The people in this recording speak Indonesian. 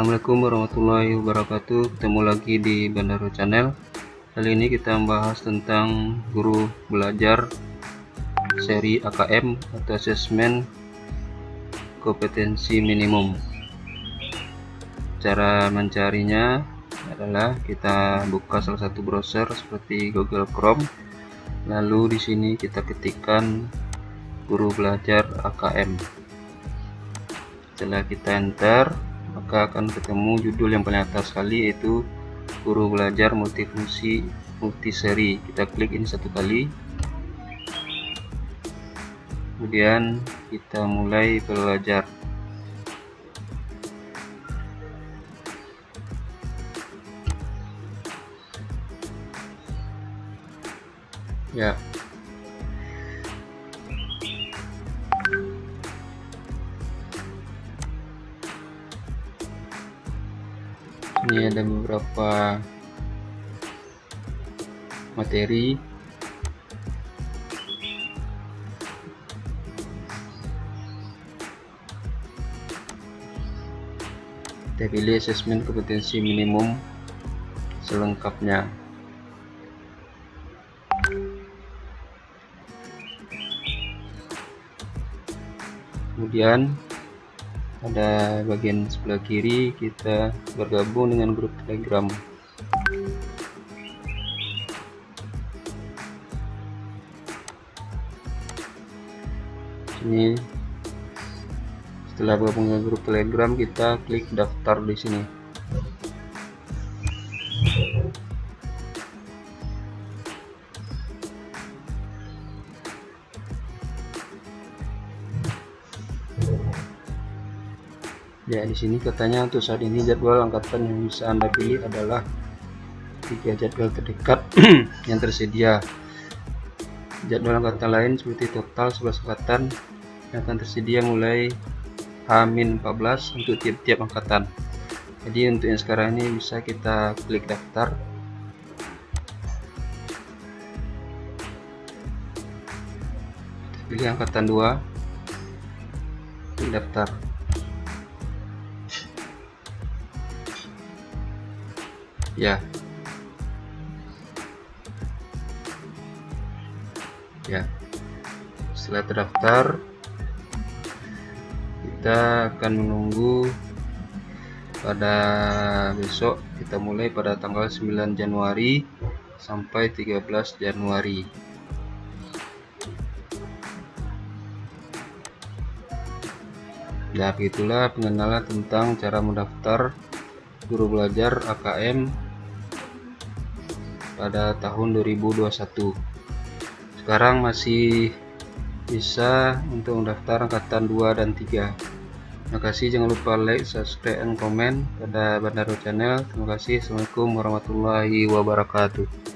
Assalamualaikum warahmatullahi wabarakatuh. Ketemu lagi di Bandaro Channel. Kali ini kita membahas tentang guru belajar seri AKM atau asesmen kompetensi minimum. Cara mencarinya adalah kita buka salah satu browser seperti Google Chrome, lalu di sini kita ketikkan guru belajar AKM. Setelah kita enter, maka akan ketemu judul yang paling atas sekali, yaitu guru belajar multifungsi multiseri. Kita klik ini satu kali, kemudian kita mulai belajar. Ya, ini ada beberapa materi. Kita pilih asesmen kompetensi minimum selengkapnya. Kemudian pada bagian sebelah kiri kita bergabung dengan grup Telegram. Ini setelah bergabung dengan grup Telegram, kita klik daftar di sini. Ya, di sini katanya untuk saat ini jadwal angkatan yang bisa Anda pilih adalah 3 jadwal terdekat yang tersedia. Jadwal angkatan lain seperti total 11 angkatan yang akan tersedia mulai H-14 untuk tiap-tiap angkatan. Jadi untuk yang sekarang ini bisa kita klik daftar. Kita pilih angkatan 2, klik daftar. Ya, setelah terdaftar, kita akan menunggu pada besok. Kita mulai pada tanggal 9 Januari sampai 13 Januari. Nah, begitulah pengenalan tentang cara mendaftar guru belajar AKM pada tahun 2021. Sekarang masih bisa untuk mendaftar angkatan 2 dan 3. Terima kasih, jangan lupa like, subscribe, dan komen pada Bandaro Channel. Terima kasih. Assalamualaikum warahmatullahi wabarakatuh.